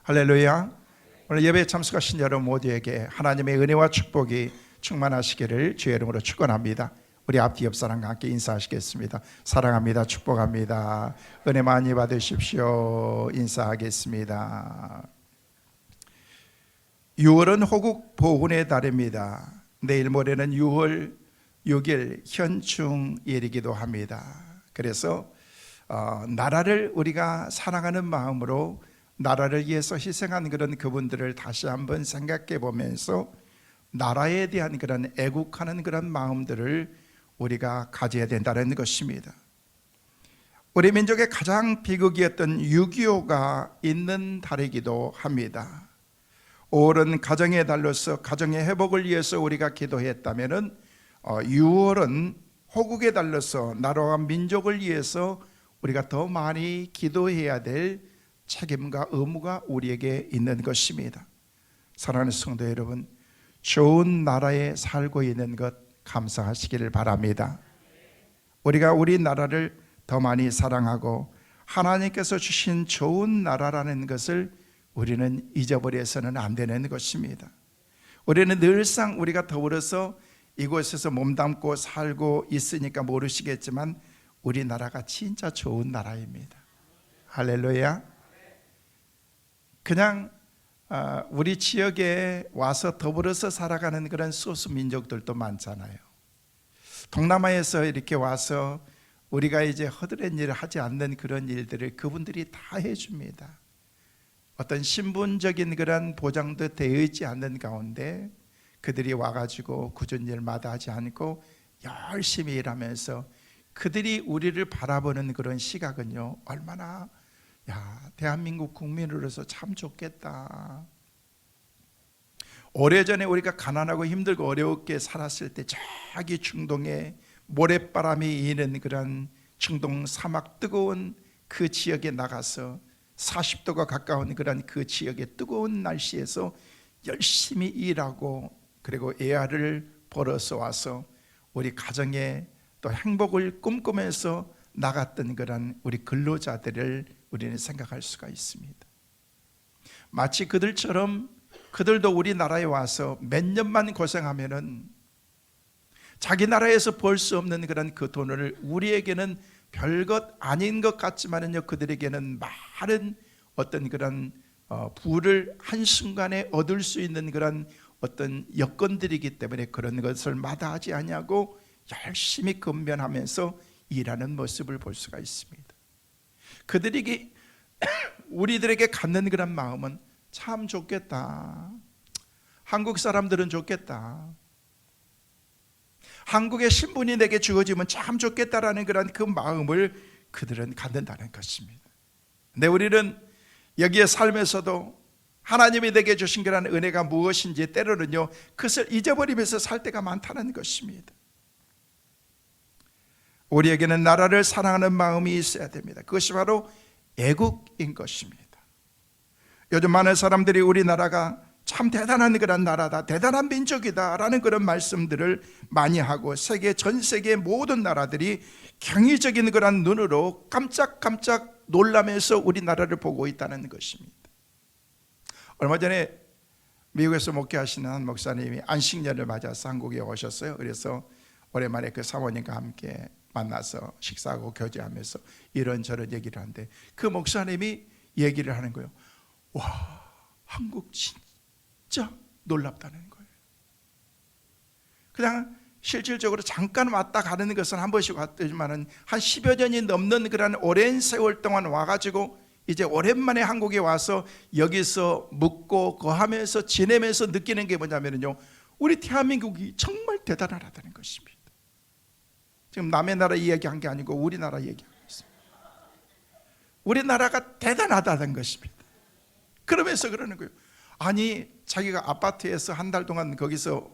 할렐루야. 오늘 예배에 참석하신 여러분 모두에게 하나님의 은혜와 축복이 충만하시기를 주의 이름으로 축원합니다. 우리 앞뒤 옆 사람과 함께 인사하시겠습니다. 사랑합니다. 축복합니다. 은혜 많이 받으십시오. 인사하겠습니다. 6월은 호국 보훈의 달입니다. 내일 모레는 6월 6일 현충일이기도 합니다. 그래서 나라를 우리가 사랑하는 마음으로 나라를 위해서 희생한 그런 그분들을 다시 한번 생각해 보면서 나라에 대한 그런 애국하는 그런 마음들을 우리가 가져야 된다는 것입니다. 우리 민족의 가장 비극이었던 6.25가 있는 달이기도 합니다. 5월은 가정의 달로서 가정의 회복을 위해서 우리가 기도했다면 6월은 호국의 달로서 나라와 민족을 위해서 우리가 더 많이 기도해야 될 책임과 의무가 우리에게 있는 것입니다. 사랑하는 성도 여러분, 좋은 나라에 살고 있는 것 감사하시기를 바랍니다. 우리가 우리 나라를 더 많이 사랑하고 하나님께서 주신 좋은 나라라는 것을 우리는 잊어버려서는 안 되는 것입니다. 우리는 늘상 우리가 더불어서 이곳에서 몸담고 살고 있으니까 모르시겠지만 우리나라가 진짜 좋은 나라입니다. 할렐루야. 그냥 우리 지역에 와서 더불어서 살아가는 그런 소수 민족들도 많잖아요. 동남아에서 이렇게 와서 우리가 이제 허드렛 일을 하지 않는 그런 일들을 그분들이 다 해줍니다. 어떤 신분적인 그런 보장도 되어 있지 않는 가운데 그들이 와가지고 굳은 일마다 하지 않고 열심히 일하면서 그들이 우리를 바라보는 그런 시각은요, 얼마나 대한민국 국민으로서 참 좋겠다. 오래전에 우리가 가난하고 힘들고 어렵게 살았을 때 저기 중동에 모래바람이 이는 그런 중동 사막 뜨거운 그 지역에 나가서 40도가 가까운 그런 그 지역의 뜨거운 날씨에서 열심히 일하고 그리고 애아를 벌어서 와서 우리 가정에 또 행복을 꿈꾸면서 나갔던 그런 우리 근로자들을 우리는 생각할 수가 있습니다. 마치 그들처럼 그들도 우리나라에 와서 몇 년만 고생하면은 자기 나라에서 벌 수 없는 그런 그 돈을 우리에게는 별것 아닌 것 같지만은요, 그들에게는 많은 어떤 그런 부를 한순간에 얻을 수 있는 그런 어떤 여건들이기 때문에 그런 것을 마다하지 아니하고 열심히 근면하면서 일하는 모습을 볼 수가 있습니다. 그들에게 우리들에게 갖는 그런 마음은 참 좋겠다. 한국 사람들은 좋겠다. 한국의 신분이 내게 주어지면 참 좋겠다라는 그런 그 마음을 그들은 갖는다는 것입니다. 근데 우리는 여기에 살면서도 하나님이 내게 주신 그런 은혜가 무엇인지 때로는요, 그것을 잊어버리면서 살 때가 많다는 것입니다. 우리에게는 나라를 사랑하는 마음이 있어야 됩니다. 그것이 바로 애국인 것입니다. 요즘 많은 사람들이 우리나라가 참 대단한 그런 나라다, 대단한 민족이다 라는 그런 말씀들을 많이 하고 세계 전 세계 모든 나라들이 경이적인 그런 눈으로 깜짝깜짝 놀라면서 우리나라를 보고 있다는 것입니다. 얼마 전에 미국에서 목회하시는 한 목사님이 안식년을 맞아서 한국에 오셨어요. 그래서 오랜만에 그 사모님과 함께 만나서 식사하고 교제하면서 이런저런 얘기를 하는데 그 목사님이 얘기를 하는 거예요. 와, 한국 진짜 놀랍다는 거예요. 그냥 실질적으로 잠깐 왔다 가는 것은 한 번씩 왔지만은 한 10여 년이 넘는 그런 오랜 세월 동안 와가지고 이제 오랜만에 한국에 와서 여기서 묵고 거하면서 지내면서 느끼는 게 뭐냐면요, 우리 대한민국이 정말 대단하다는 것입니다. 지금 남의 나라 이야기한 게 아니고 우리나라 얘기하고 있습니다. 우리나라가 대단하다는 것입니다. 그러면서 그러는 거예요. 아니, 자기가 아파트에서 한 달 동안 거기서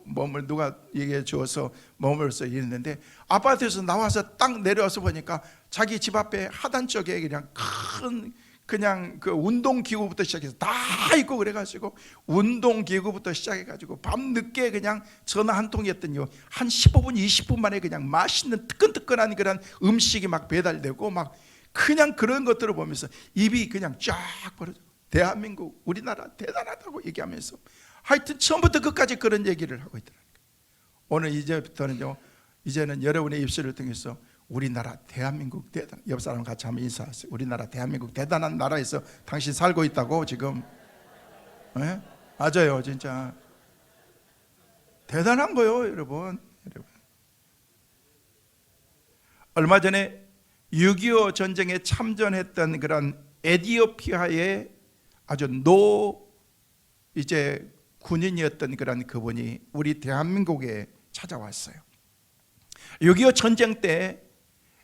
누가 얘기해 주어서 머물러서 있는데 아파트에서 나와서 딱 내려와서 보니까 자기 집 앞에 하단 쪽에 그냥 큰 그냥 그 운동기구부터 시작해서 다 있고 그래가지고 운동기구부터 시작해가지고 밤늦게 그냥 전화 한 통이었더니요, 한 15분 20분 만에 그냥 맛있는 뜨끈뜨끈한 그런 음식이 막 배달되고 막 그냥 그런 것들을 보면서 입이 그냥 쫙 벌어져. 대한민국, 우리나라 대단하다고 얘기하면서 하여튼 처음부터 끝까지 그런 얘기를 하고 있더라고요. 오늘 이제부터는요, 이제는 여러분의 입술을 통해서 우리나라 대한민국 대단, 옆 사람 같이 한번 인사하세요. 우리나라 대한민국 대단한 나라에서 당신 살고 있다고 지금. 네? 맞아요, 진짜 대단한 거요, 여러분. 얼마 전에 6.25 전쟁에 참전했던 그런 에티오피아의 아주 이제 군인이었던 그런 그분이 우리 대한민국에 찾아왔어요. 6.25 전쟁 때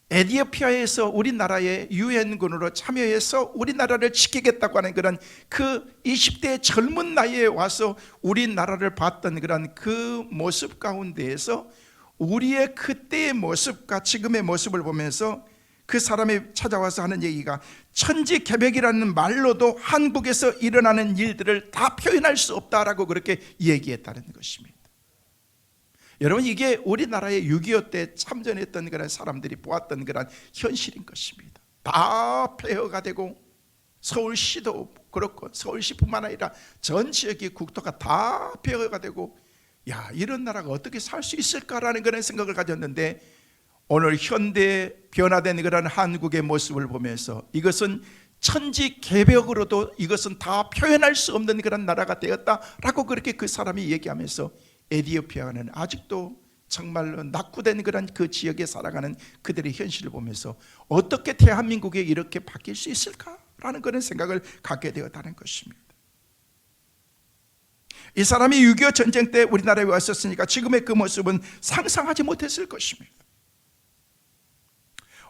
에티오피아에서 우리나라의 유엔군으로 참여해서 우리나라를 지키겠다고 하는 그런 그 20대 젊은 나이에 와서 우리나라를 봤던 그런 그 모습 가운데에서 우리의 그때의 모습과 지금의 모습을 보면서 그 사람이 찾아와서 하는 얘기가 천지개벽이라는 말로도 한국에서 일어나는 일들을 다 표현할 수 없다라고 그렇게 얘기했다는 것입니다. 여러분, 이게 우리나라의 6.25 때 참전했던 그런 사람들이 보았던 그런 현실인 것입니다. 다 폐허가 되고 서울시도 그렇고 서울시뿐만 아니라 전 지역의 국토가 다 폐허가 되고, 야, 이런 나라가 어떻게 살 수 있을까라는 그런 생각을 가졌는데, 오늘 현대 변화된 그런 한국의 모습을 보면서 이것은 천지개벽으로도 이것은 다 표현할 수 없는 그런 나라가 되었다라고 그렇게 그 사람이 얘기하면서, 에티오피아는 아직도 정말로 낙후된 그런 그 지역에 살아가는 그들의 현실을 보면서 어떻게 대한민국에 이렇게 바뀔 수 있을까라는 그런 생각을 갖게 되었다는 것입니다. 이 사람이 6.25 전쟁 때 우리나라에 왔었으니까 지금의 그 모습은 상상하지 못했을 것입니다.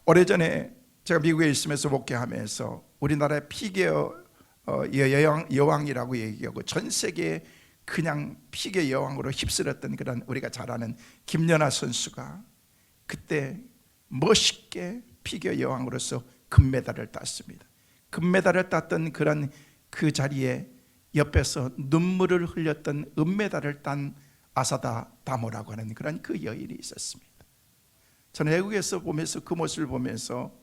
오래전에 제가 미국에 있으면서 목회하면서 우리나라의 피겨 여왕이라고 얘기하고 전 세계에 그냥 피겨 여왕으로 휩쓸었던 그런 우리가 잘 아는 김연아 선수가 그때 멋있게 피겨 여왕으로서 금메달을 땄습니다. 금메달을 땄던 그런 그 자리에 옆에서 눈물을 흘렸던 은메달을 딴 아사다 다모라고 하는 그런 그 여인이 있었습니다. 저는 외국에서 보면서 그 모습을 보면서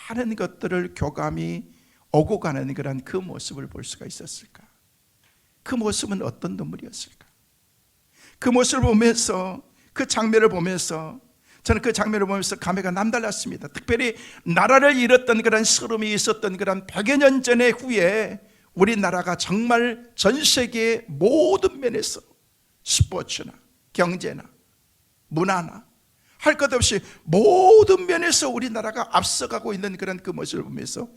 많은 것들을 교감이 오고 가는 그런 그 모습을 볼 수가 있었을까? 그 모습은 어떤 눈물이었을까? 그 모습을 보면서, 그 장면을 보면서 저는 그 장면을 보면서 감회가 남달랐습니다. 특별히 나라를 잃었던 그런 서름이 있었던 그런 100여 년 전의 후에 우리나라가 정말 전 세계의 모든 면에서 스포츠나 경제나 문화나 할 것 없이 모든 면에서 우리나라가 앞서가고 있는 그런 그 모습을 보면서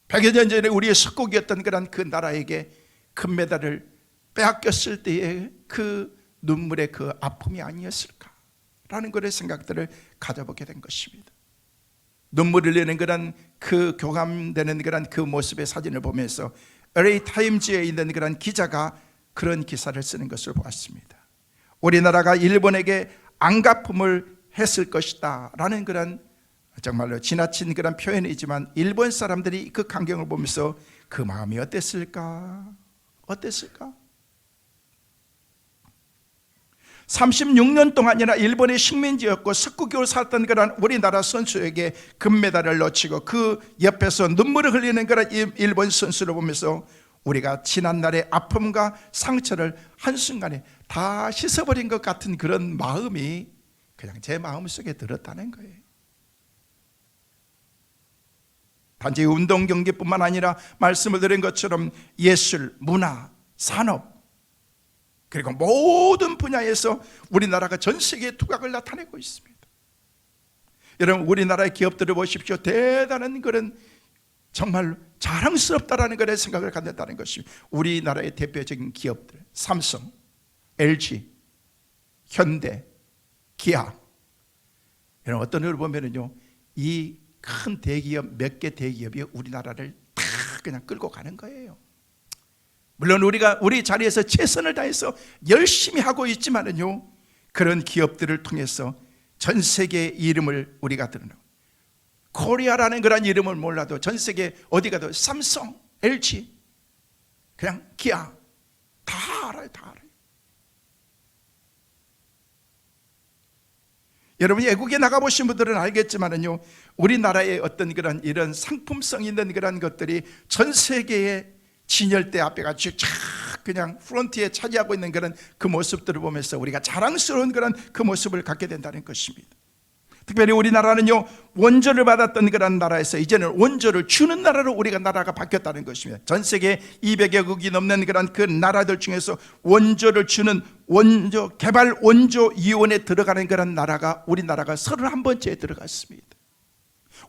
100여 년 전에 우리의 석국이었던 그런 그 나라에게 금메달을 빼앗겼을 때의 그 눈물의 그 아픔이 아니었을까라는 그런 생각들을 가져보게 된 것입니다. 눈물을 흘리는 그런 그 교감되는 그런 그 모습의 사진을 보면서 LA 타임즈에 있는 그런 기자가 그런 기사를 쓰는 것을 보았습니다. 우리나라가 일본에게 안갚음을 했을 것이다 라는 그런 정말로 지나친 그런 표현이지만 일본 사람들이 그 광경을 보면서 그 마음이 어땠을까? 36년 동안이나 일본의 식민지였고 19개월 살았던 그런 우리나라 선수에게 금메달을 놓치고 그 옆에서 눈물을 흘리는 그런 일본 선수를 보면서 우리가 지난날의 아픔과 상처를 한순간에 다 씻어버린 것 같은 그런 마음이 그냥 제 마음속에 들었다는 거예요. 단지 운동 경기뿐만 아니라 말씀을 드린 것처럼 예술, 문화, 산업 그리고 모든 분야에서 우리나라가 전 세계에 두각을 나타내고 있습니다. 여러분, 우리나라의 기업들을 보십시오. 대단한 그런 정말 자랑스럽다라는 그런 생각을 갖는다는 것입니다. 우리나라의 대표적인 기업들, 삼성, LG, 현대, 기아, 여러분 어떤 걸 보면은요, 이 큰 대기업 몇 개 대기업이 우리나라를 다 그냥 끌고 가는 거예요. 물론 우리가 우리 자리에서 최선을 다해서 열심히 하고 있지만은요, 그런 기업들을 통해서 전 세계의 이름을 우리가 드러내고, 코리아라는 그런 이름을 몰라도 전 세계 어디 가도 삼성, LG, 그냥 기아 다 알아요, 다 알아요. 여러분이 외국에 나가보신 분들은 알겠지만은요, 우리나라의 어떤 그런 이런 상품성 있는 그런 것들이 전 세계에 진열대 앞에 가지고 쫙 그냥 프론트에 차지하고 있는 그런 그 모습들을 보면서 우리가 자랑스러운 그런 그 모습을 갖게 된다는 것입니다. 특별히 우리나라는요, 원조를 받았던 그런 나라에서 이제는 원조를 주는 나라로 우리가 나라가 바뀌었다는 것입니다. 전 세계 200여국이 넘는 그런 그 나라들 중에서 원조를 주는 원조 개발 원조 위원회에 들어가는 그런 나라가 우리나라가 31번째에 들어갔습니다.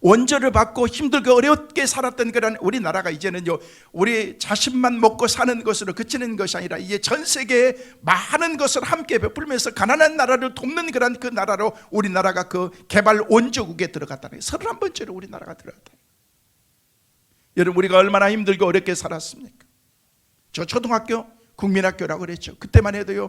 원조를 받고 힘들고 어렵게 살았던 그런 우리나라가 이제는요, 우리 자신만 먹고 사는 것으로 그치는 것이 아니라 이제 전 세계에 많은 것을 함께 베풀면서 가난한 나라를 돕는 그런 그 나라로 우리나라가 그 개발 원조국에 들어갔다는 거예요. 31번째로 우리나라가 들어갔다. 여러분, 우리가 얼마나 힘들고 어렵게 살았습니까? 저 초등학교 국민학교라고 그랬죠. 그때만 해도요,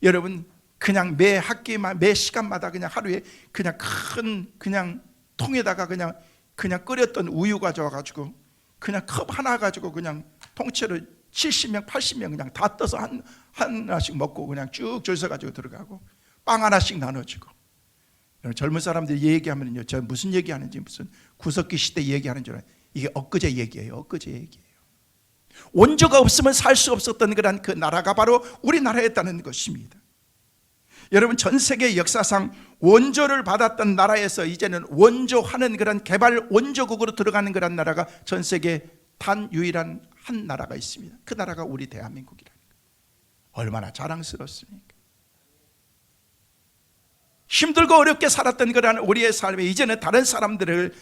여러분, 그냥 매 학기만 매 시간마다 그냥 하루에 그냥 큰 그냥 통에다가 그냥 끓였던 우유 가져와가지고 그냥 컵 하나 가지고 그냥 통째로 70명 80명 그냥 다 떠서 하나씩 먹고 그냥 쭉 줄 서가지고 들어가고 빵 하나씩 나눠주고. 젊은 사람들이 얘기하면요, 저 무슨 얘기하는지 무슨 구석기 시대 얘기하는 줄 알아요. 이게 엊그제 얘기예요. 엊그제 얘기예요. 원조가 없으면 살 수 없었던 그런 그 나라가 바로 우리나라였다는 것입니다. 여러분, 전 세계 역사상 원조를 받았던 나라에서 이제는 원조하는 그런 개발 원조국으로 들어가는 그런 나라가 전 세계 단 유일한 한 나라가 있습니다. 그 나라가 우리 대한민국이라는 거예요. 얼마나 자랑스럽습니까? 힘들고 어렵게 살았던 그런 우리의 삶에 이제는 다른 사람들을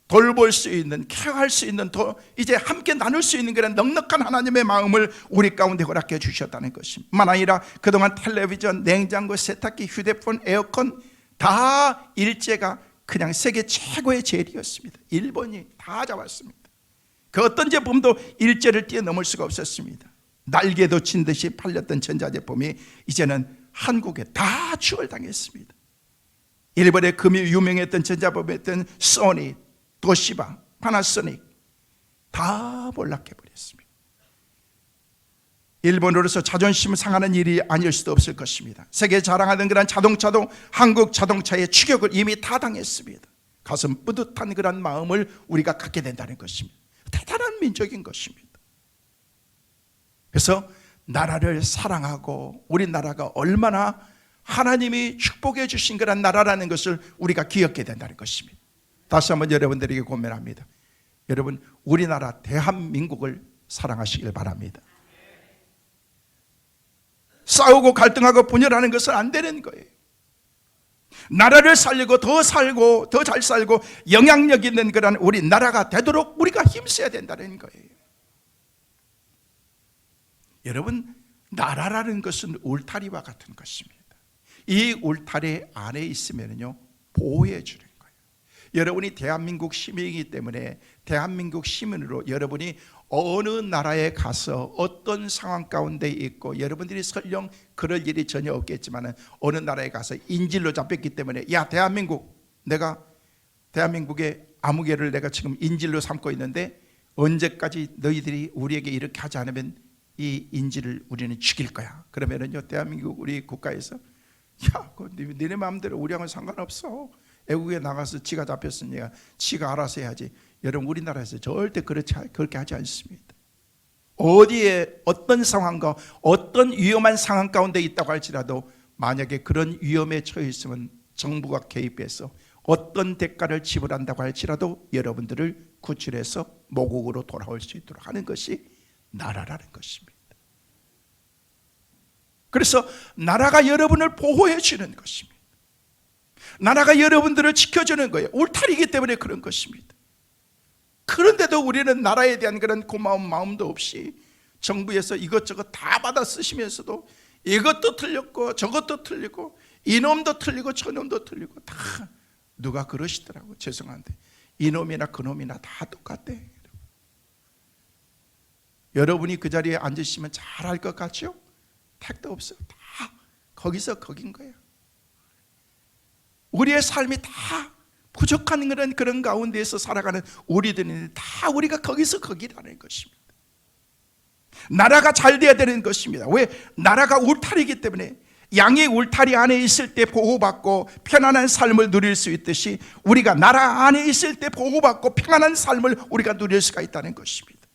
돌볼 수 있는, 케어할 수 있는, 더 이제 함께 나눌 수 있는 그런 넉넉한 하나님의 마음을 우리 가운데 허락해 주셨다는 것입니다. 뿐만 아니라 그동안 텔레비전, 냉장고, 세탁기, 휴대폰, 에어컨 다 일제가 그냥 세계 최고의 재료였습니다. 일본이 다 잡았습니다. 그 어떤 제품도 일제를 뛰어넘을 수가 없었습니다. 날개도 친 듯이 팔렸던 전자제품이 이제는 한국에 다 추월당했습니다. 일본의 금이 유명했던 전자제품이었던 소니, 도시바, 파나소닉 다 몰락해버렸습니다. 일본으로서 자존심을 상하는 일이 아닐 수도 없을 것입니다. 세계 자랑하던 그런 자동차도 한국 자동차의 추격을 이미 다 당했습니다. 가슴 뿌듯한 그런 마음을 우리가 갖게 된다는 것입니다. 대단한 민족인 것입니다. 그래서 나라를 사랑하고 우리나라가 얼마나 하나님이 축복해 주신 그런 나라라는 것을 우리가 기억해야 된다는 것입니다. 다시 한번 여러분들에게 고민합니다. 여러분, 우리나라 대한민국을 사랑하시길 바랍니다. 싸우고 갈등하고 분열하는 것은 안 되는 거예요. 나라를 살리고 더 살고 더 잘 살고 영향력 있는 그런 우리 나라가 되도록 우리가 힘써야 된다는 거예요. 여러분, 나라라는 것은 울타리와 같은 것입니다. 이 울타리 안에 있으면요, 보호해 주는 거예요. 여러분이 대한민국 시민이기 때문에 대한민국 시민으로 여러분이 어느 나라에 가서 어떤 상황 가운데 있고 여러분들이 설령 그럴 일이 전혀 없겠지만 어느 나라에 가서 인질로 잡혔기 때문에 야, 대한민국, 내가 대한민국의 아무개를 내가 지금 인질로 삼고 있는데 언제까지 너희들이 우리에게 이렇게 하지 않으면 이 인질을 우리는 죽일 거야. 그러면은요, 대한민국 우리 국가에서 야, 니네 마음대로 우리하고는 상관없어. 애국에 나가서 지가 잡혔으니까 지가 알아서 해야지. 여러분, 우리나라에서 절대 그렇게 하지 않습니다. 어디에 어떤 상황과 어떤 위험한 상황 가운데 있다고 할지라도 만약에 그런 위험에 처해 있으면 정부가 개입해서 어떤 대가를 지불한다고 할지라도 여러분들을 구출해서 모국으로 돌아올 수 있도록 하는 것이 나라라는 것입니다. 그래서 나라가 여러분을 보호해 주는 것입니다. 나라가 여러분들을 지켜주는 거예요. 울타리이기 때문에 그런 것입니다. 그런데도 우리는 나라에 대한 그런 고마운 마음도 없이 정부에서 이것저것 다 받아 쓰시면서도 이것도 틀렸고 저것도 틀리고 이놈도 틀리고 저놈도 틀리고 다 누가 그러시더라고. 죄송한데 이놈이나 그놈이나 다 똑같대. 여러분이 그 자리에 앉으시면 잘 알 것 같죠? 택도 없어요. 다 거기서 거긴 거예요. 우리의 삶이 다 부족한 그런 가운데에서 살아가는 우리들은 다 우리가 거기서 거기라는 것입니다. 나라가 잘 돼야 되는 것입니다. 왜? 나라가 울타리이기 때문에 양이 울타리 안에 있을 때 보호받고 편안한 삶을 누릴 수 있듯이 우리가 나라 안에 있을 때 보호받고 평안한 삶을 우리가 누릴 수가 있다는 것입니다.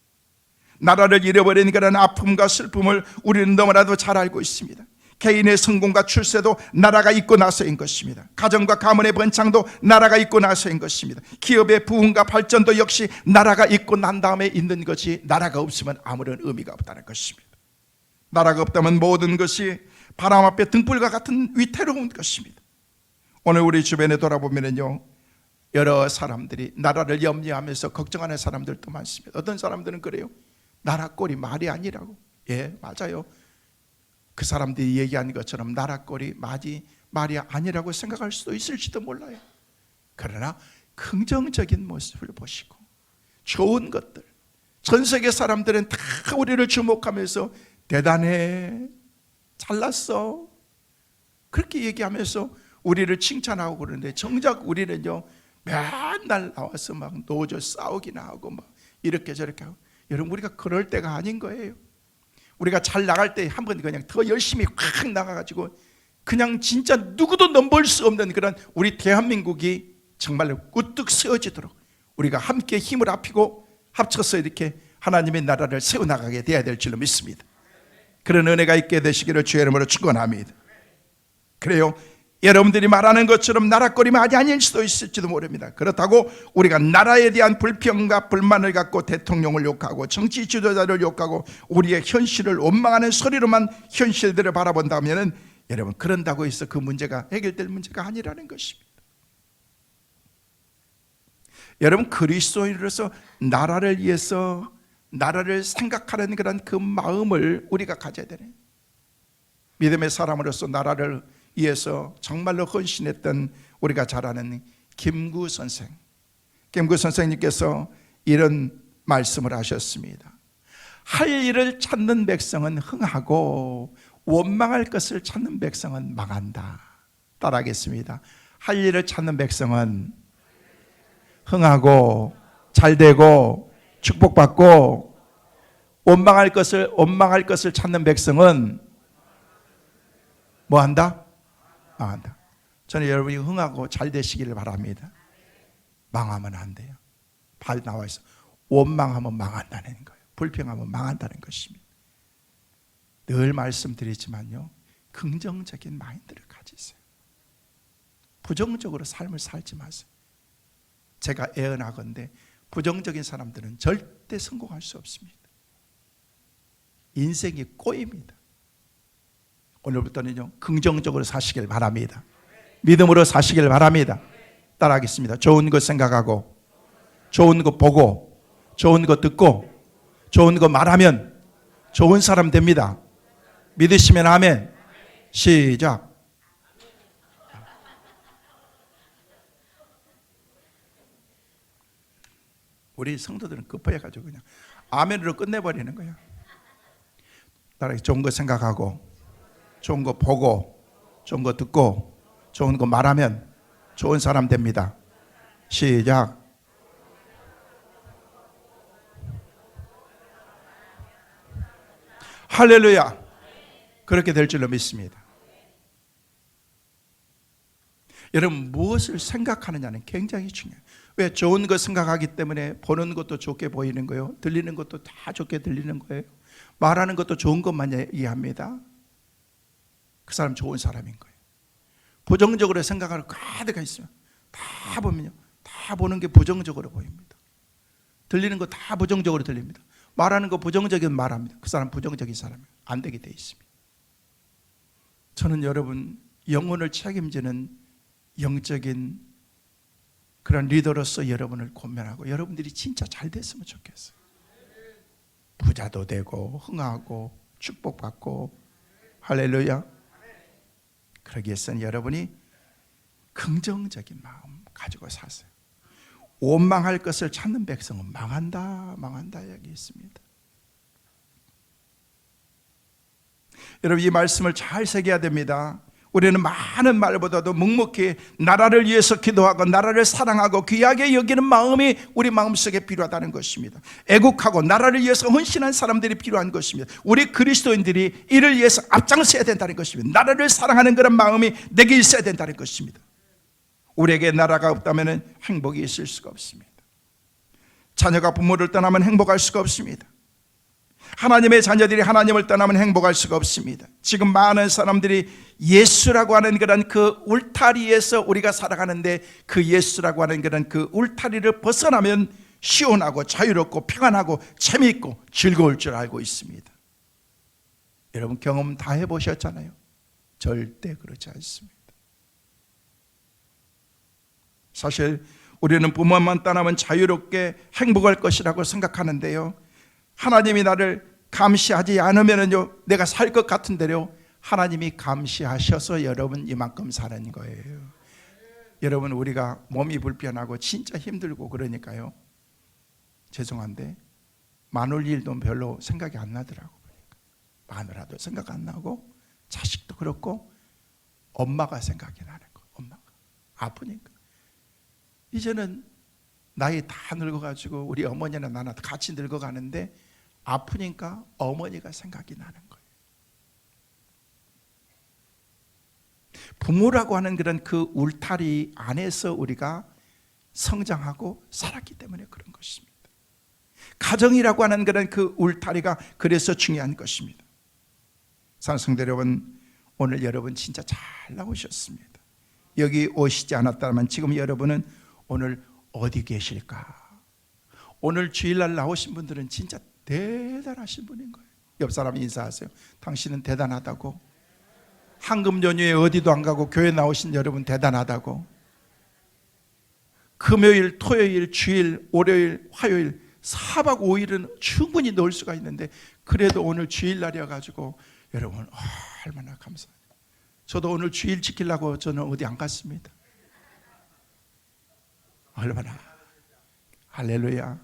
나라를 잃어버린 그런 아픔과 슬픔을 우리는 너무나도 잘 알고 있습니다. 개인의 성공과 출세도 나라가 있고 나서인 것입니다. 가정과 가문의 번창도 나라가 있고 나서인 것입니다. 기업의 부흥과 발전도 역시 나라가 있고 난 다음에 있는 것이, 나라가 없으면 아무런 의미가 없다는 것입니다. 나라가 없다면 모든 것이 바람 앞에 등불과 같은 위태로운 것입니다. 오늘 우리 주변에 돌아보면요, 여러 사람들이 나라를 염려하면서 걱정하는 사람들도 많습니다. 어떤 사람들은 그래요. 나라 꼴이 말이 아니라고. 예, 맞아요. 그 사람들이 얘기한 것처럼 나라 꼴이 말이 아니라고 생각할 수도 있을지도 몰라요. 그러나 긍정적인 모습을 보시고 좋은 것들, 전 세계 사람들은 다 우리를 주목하면서 대단해, 잘났어, 그렇게 얘기하면서 우리를 칭찬하고 그러는데, 정작 우리는요 맨날 나와서 막 노조 싸우기나 하고 막 이렇게 저렇게 하고. 여러분, 우리가 그럴 때가 아닌 거예요. 우리가 잘 나갈 때 한번 그냥 더 열심히 확 나가가지고 그냥 진짜 누구도 넘볼 수 없는 그런 우리 대한민국이 정말로 우뚝 세워지도록 우리가 함께 힘을 합히고 합쳐서 이렇게 하나님의 나라를 세워나가게 돼야 될 줄로 믿습니다. 그런 은혜가 있게 되시기를 주의 이름으로 축원합니다. 그래요, 여러분들이 말하는 것처럼 나라꼴이 많이 아닐 수도 있을지도 모릅니다. 그렇다고 우리가 나라에 대한 불평과 불만을 갖고 대통령을 욕하고 정치 지도자를 욕하고 우리의 현실을 원망하는 소리로만 현실들을 바라본다면, 여러분, 그런다고 해서 그 문제가 해결될 문제가 아니라는 것입니다. 여러분, 그리스도인으로서 나라를 위해서, 나라를 생각하는 그런 그 마음을 우리가 가져야 되네. 믿음의 사람으로서 나라를 위해서 정말로 헌신했던 우리가 잘 아는 김구 선생님께서 이런 말씀을 하셨습니다. 할 일을 찾는 백성은 흥하고 원망할 것을 찾는 백성은 망한다. 따라하겠습니다. 할 일을 찾는 백성은 흥하고 잘되고 축복받고, 원망할 것을 찾는 백성은 뭐 한다? 망한다. 저는 여러분이 흥하고 잘 되시기를 바랍니다. 망하면 안 돼요. 발 나와 있어. 원망하면 망한다는 거예요. 불평하면 망한다는 것입니다. 늘 말씀드리지만요, 긍정적인 마인드를 가지세요. 부정적으로 삶을 살지 마세요. 제가 애언하건대 부정적인 사람들은 절대 성공할 수 없습니다. 인생이 꼬입니다. 오늘부터는요, 긍정적으로 사시길 바랍니다. 믿음으로 사시길 바랍니다. 따라하겠습니다. 좋은 것 생각하고, 좋은 것 보고, 좋은 것 듣고, 좋은 것 말하면 좋은 사람 됩니다. 믿으시면 아멘. 시작. 우리 성도들은 급해가지고 그냥 아멘으로 끝내버리는 거야. 따라 좋은 거 생각하고, 좋은 거 보고, 좋은 거 듣고, 좋은 거 말하면 좋은 사람 됩니다. 시작. 할렐루야. 그렇게 될 줄로 믿습니다. 여러분, 무엇을 생각하느냐는 굉장히 중요해요. 왜? 좋은 거 생각하기 때문에 보는 것도 좋게 보이는 거예요. 들리는 것도 다 좋게 들리는 거예요. 말하는 것도 좋은 것만 얘기합니다. 그 사람 좋은 사람인 거예요. 부정적으로 생각하는 가득가 있어요. 다 보면요, 다 보는 게 부정적으로 보입니다. 들리는 거 다 부정적으로 들립니다. 말하는 거 부정적인 말합니다. 그 사람 부정적인 사람이에요. 안 되게 돼 있습니다. 저는 여러분, 영혼을 책임지는 영적인 그런 리더로서 여러분을 권면하고, 여러분들이 진짜 잘 됐으면 좋겠어요. 부자도 되고 흥하고 축복받고, 할렐루야. 그러기 위해서는 여러분이 긍정적인 마음 가지고 사세요. 원망할 것을 찾는 백성은 망한다, 망한다 여기 있습니다. 여러분, 이 말씀을 잘 새겨야 됩니다. 우리는 많은 말보다도 묵묵히 나라를 위해서 기도하고 나라를 사랑하고 귀하게 여기는 마음이 우리 마음속에 필요하다는 것입니다. 애국하고 나라를 위해서 헌신한 사람들이 필요한 것입니다. 우리 그리스도인들이 이를 위해서 앞장서야 된다는 것입니다. 나라를 사랑하는 그런 마음이 내게 있어야 된다는 것입니다. 우리에게 나라가 없다면 행복이 있을 수가 없습니다. 자녀가 부모를 떠나면 행복할 수가 없습니다. 하나님의 자녀들이 하나님을 떠나면 행복할 수가 없습니다. 지금 많은 사람들이 예수라고 하는 그런 그 울타리에서 우리가 살아가는데, 그 예수라고 하는 그런 그 울타리를 벗어나면 시원하고 자유롭고 평안하고 재미있고 즐거울 줄 알고 있습니다. 여러분 경험 다 해보셨잖아요. 절대 그렇지 않습니다. 사실 우리는 부모만 떠나면 자유롭게 행복할 것이라고 생각하는데요, 하나님이 나를 감시하지 않으면요 내가 살 것 같은데요, 하나님이 감시하셔서 여러분 이만큼 사는 거예요. 여러분 우리가 몸이 불편하고 진짜 힘들고 그러니까요, 죄송한데 마눌 일도 별로 생각이 안 나더라고. 보니까 마누라도 생각 안 나고 자식도 그렇고 엄마가 생각이 나는 거. 엄마가 아프니까. 이제는 나이 다 늙어가지고 우리 어머니나 나나 같이 늙어가는데 아프니까 어머니가 생각이 나는 거예요. 부모라고 하는 그런 그 울타리 안에서 우리가 성장하고 살았기 때문에 그런 것입니다. 가정이라고 하는 그런 그 울타리가 그래서 중요한 것입니다. 사랑성도 여러분, 오늘 여러분 진짜 잘 나오셨습니다. 여기 오시지 않았다면 지금 여러분은 오늘 어디 계실까? 오늘 주일날 나오신 분들은 진짜 대단하신 분인 거예요. 옆 사람 인사하세요. 당신은 대단하다고. 황금 연휴에 어디도 안 가고 교회 나오신 여러분 대단하다고. 금요일, 토요일, 주일, 월요일, 화요일 4박 5일은 충분히 놀 수가 있는데 그래도 오늘 주일날이어가지고 여러분 얼마나 감사해요. 저도 오늘 주일 지키려고 저는 어디 안 갔습니다. 얼마나 할렐루야.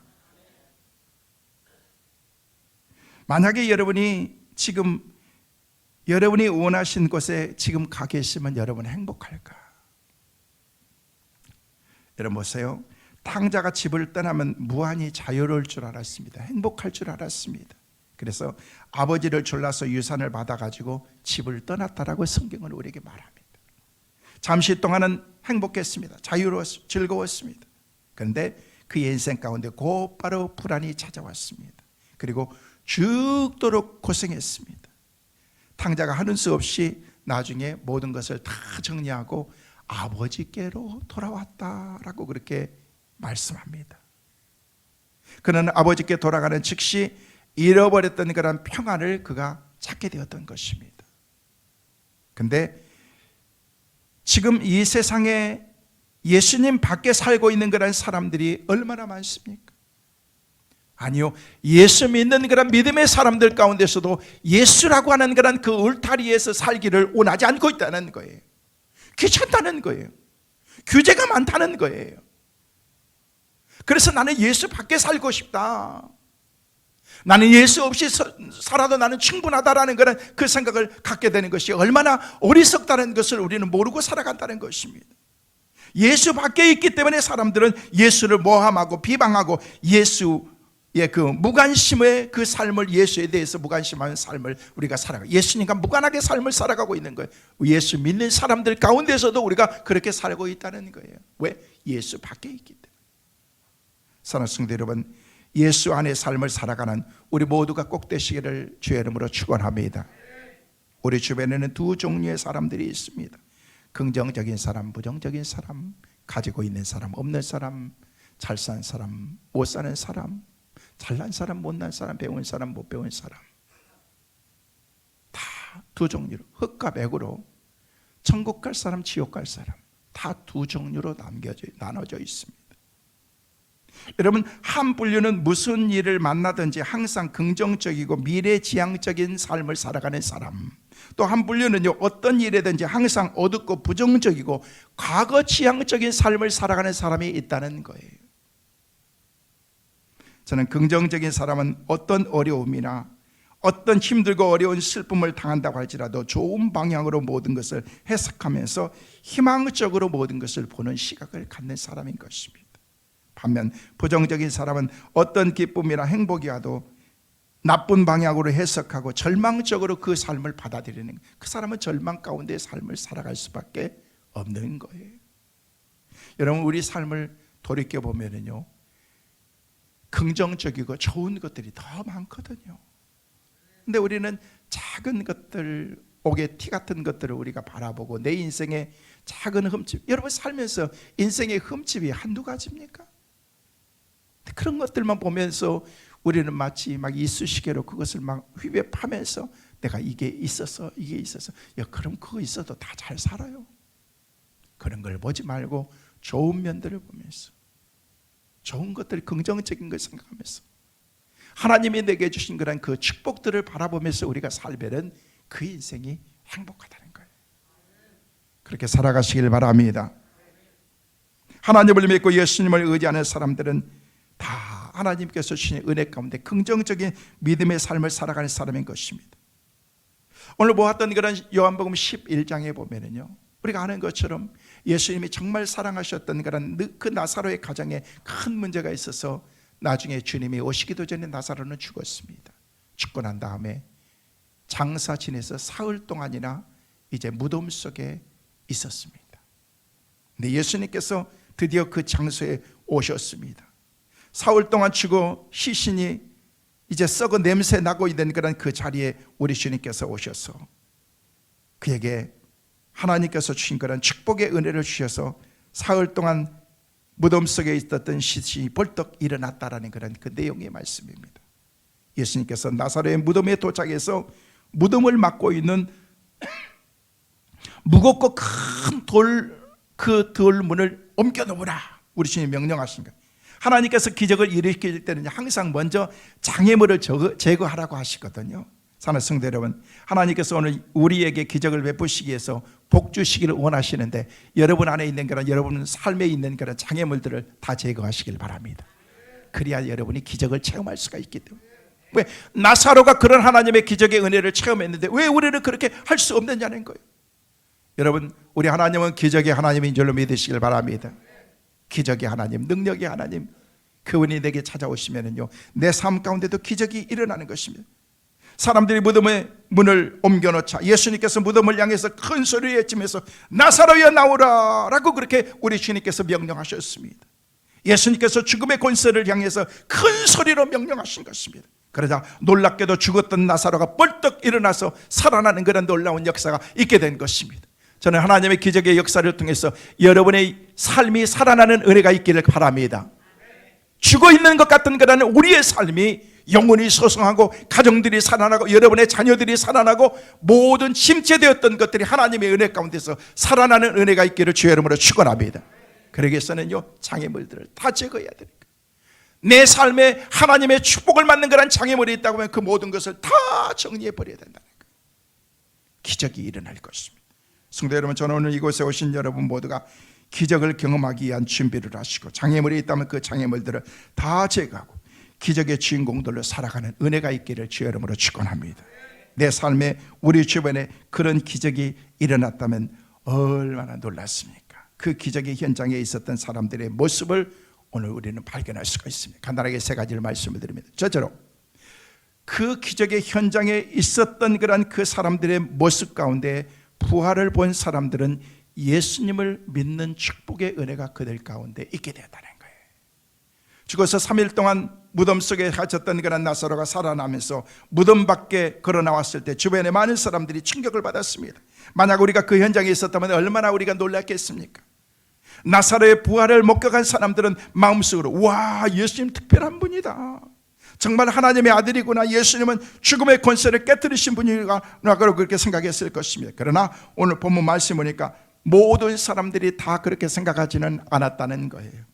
만약에 여러분이 지금 여러분이 원하신 곳에 지금 가 계시면 여러분 행복할까? 여러분 보세요. 탕자가 집을 떠나면 무한히 자유로울 줄 알았습니다. 행복할 줄 알았습니다. 그래서 아버지를 졸라서 유산을 받아가지고 집을 떠났다라고 성경은 우리에게 말합니다. 잠시 동안은 행복했습니다. 자유로웠습니다. 즐거웠습니다. 그런데 그 인생 가운데 곧바로 불안이 찾아왔습니다. 그리고 죽도록 고생했습니다. 탕자가 하는 수 없이 나중에 모든 것을 다 정리하고 아버지께로 돌아왔다라고 그렇게 말씀합니다. 그는 아버지께 돌아가는 즉시 잃어버렸던 그런 평안을 그가 찾게 되었던 것입니다. 그런데 지금 이 세상에 예수님 밖에 살고 있는 그런 사람들이 얼마나 많습니까? 아니요, 예수 믿는 그런 믿음의 사람들 가운데서도 예수라고 하는 그런 그 울타리에서 살기를 원하지 않고 있다는 거예요. 귀찮다는 거예요. 규제가 많다는 거예요. 그래서 나는 예수 밖에 살고 싶다. 나는 예수 없이 살아도 나는 충분하다라는 그런 그 생각을 갖게 되는 것이 얼마나 어리석다는 것을 우리는 모르고 살아간다는 것입니다. 예수 밖에 있기 때문에 사람들은 예수를 모함하고 비방하고 예수의 그 무관심의 그 삶을, 예수에 대해서 무관심한 삶을 우리가 살아가고, 예수님과 무관하게 삶을 살아가고 있는 거예요. 예수 믿는 사람들 가운데서도 우리가 그렇게 살고 있다는 거예요. 왜? 예수 밖에 있기 때문에. 사랑하는 성도 여러분, 예수 안의 삶을 살아가는 우리 모두가 꼭 되시기를 주의 이름으로 축원합니다. 우리 주변에는 두 종류의 사람들이 있습니다. 긍정적인 사람, 부정적인 사람, 가지고 있는 사람, 없는 사람, 잘 사는 사람, 못 사는 사람, 잘난 사람, 못난 사람, 배운 사람, 못 배운 사람, 다 두 종류로, 흙과 백으로 천국 갈 사람, 지옥 갈 사람, 다 두 종류로 나눠져 있습니다. 여러분, 한 분류는 무슨 일을 만나든지 항상 긍정적이고 미래지향적인 삶을 살아가는 사람, 또 한 분류는요, 어떤 일이든지 항상 어둡고 부정적이고 과거지향적인 삶을 살아가는 사람이 있다는 거예요. 저는 긍정적인 사람은 어떤 어려움이나 어떤 힘들고 어려운 슬픔을 당한다고 할지라도 좋은 방향으로 모든 것을 해석하면서 희망적으로 모든 것을 보는 시각을 갖는 사람인 것입니다. 반면 부정적인 사람은 어떤 기쁨이나 행복이 와도 나쁜 방향으로 해석하고 절망적으로 그 삶을 받아들이는, 그 사람은 절망 가운데 삶을 살아갈 수밖에 없는 거예요. 여러분, 우리 삶을 돌이켜보면요, 긍정적이고 좋은 것들이 더 많거든요. 근데 우리는 작은 것들, 옥의 티 같은 것들을 우리가 바라보고 내 인생의 작은 흠집, 여러분 살면서 인생의 흠집이 한두 가지입니까? 그런 것들만 보면서 우리는 마치 막 이쑤시개로 그것을 막 휘베 파면서 내가 이게 있어서 야, 그럼 그거 있어도 다 잘 살아요. 그런 걸 보지 말고 좋은 면들을 보면서, 좋은 것들, 긍정적인 걸 생각하면서 하나님이 내게 주신 그런 그 축복들을 바라보면서 우리가 살면은 그 인생이 행복하다는 거예요. 그렇게 살아가시길 바랍니다. 하나님을 믿고 예수님을 의지하는 사람들은 다 하나님께서 주신 은혜 가운데 긍정적인 믿음의 삶을 살아가는 사람인 것입니다. 오늘 보았던 그런 요한복음 11장에 보면은요, 우리가 아는 것처럼 예수님이 정말 사랑하셨던 그런 그 나사로의 가정에 큰 문제가 있어서 나중에 주님이 오시기도 전에 나사로는 죽었습니다. 죽고 난 다음에 장사 지내서 사흘 동안이나 이제 무덤 속에 있었습니다. 근데 예수님께서 드디어 그 장소에 오셨습니다. 사흘 동안 죽어 시신이 이제 썩어 냄새 나고 있는 그런 그 자리에 우리 주님께서 오셔서 그에게 하나님께서 주신 그런 축복의 은혜를 주셔서 사흘 동안 무덤 속에 있었던 시신이 벌떡 일어났다라는 그런 그 내용의 말씀입니다. 예수님께서 나사로의 무덤에 도착해서 무덤을 막고 있는 무겁고 큰 그 돌문을 옮겨 놓으라 우리 주님 명령하신 거예요. 하나님께서 기적을 일으킬 때는 항상 먼저 장애물을 제거하라고 하시거든요. 사랑하는 성도 여러분, 하나님께서 오늘 우리에게 기적을 베푸시기 위해서 복 주시기를 원하시는데 여러분 안에 있는 그런, 여러분 삶에 있는 그런 장애물들을 다 제거하시길 바랍니다. 그래야 여러분이 기적을 체험할 수가 있기 때문에. 왜 나사로가 그런 하나님의 기적의 은혜를 체험했는데 왜 우리는 그렇게 할 수 없느냐는 거예요. 여러분, 우리 하나님은 기적의 하나님인 줄로 믿으시길 바랍니다. 기적의 하나님, 능력의 하나님, 그분이 내게 찾아오시면은요, 내 삶 가운데도 기적이 일어나는 것입니다. 사람들이 무덤의 문을 옮겨놓자 예수님께서 무덤을 향해서 큰 소리를 외치면서 나사로야 나오라 라고 그렇게 우리 주님께서 명령하셨습니다. 예수님께서 죽음의 권세를 향해서 큰 소리로 명령하신 것입니다. 그러자 놀랍게도 죽었던 나사로가 벌떡 일어나서 살아나는 그런 놀라운 역사가 있게 된 것입니다. 저는 하나님의 기적의 역사를 통해서 여러분의 삶이 살아나는 은혜가 있기를 바랍니다. 죽어있는 것 같은 그런 우리의 삶이 영혼이 소성하고 가정들이 살아나고 여러분의 자녀들이 살아나고 모든 심체되었던 것들이 하나님의 은혜 가운데서 살아나는 은혜가 있기를 주의 이름으로 축원합니다. 그러기 위해서는요, 장애물들을 다 제거해야 됩니다. 내 삶에 하나님의 축복을 받는 그런 장애물이 있다고 하면 그 모든 것을 다 정리해 버려야 된다는 거예요. 기적이 일어날 것입니다. 성도 여러분, 저는 오늘 이곳에 오신 여러분 모두가 기적을 경험하기 위한 준비를 하시고 장애물이 있다면 그 장애물들을 다 제거하고 기적의 주인공들로 살아가는 은혜가 있기를 주의 이름으로 축원합니다. 내 삶에 우리 주변에 그런 기적이 일어났다면 얼마나 놀랐습니까? 그 기적의 현장에 있었던 사람들의 모습을 오늘 우리는 발견할 수가 있습니다. 간단하게 세 가지를 말씀을 드립니다. 첫째로, 그 기적의 현장에 있었던 그런 그 사람들의 모습 가운데 부활을 본 사람들은 예수님을 믿는 축복의 은혜가 그들 가운데 있게 되었다는 거예요. 죽어서 3일 동안 무덤 속에 갇혔던 그런 나사로가 살아나면서 무덤 밖에 걸어 나왔을 때 주변에 많은 사람들이 충격을 받았습니다. 만약 우리가 그 현장에 있었다면 얼마나 우리가 놀랐겠습니까? 나사로의 부활을 목격한 사람들은 마음속으로 와, 예수님 특별한 분이다, 정말 하나님의 아들이구나, 예수님은 죽음의 권세를 깨뜨리신 분이구나 라고 그렇게 생각했을 것입니다. 그러나 오늘 본문 말씀 보니까 모든 사람들이 다 그렇게 생각하지는 않았다는 거예요.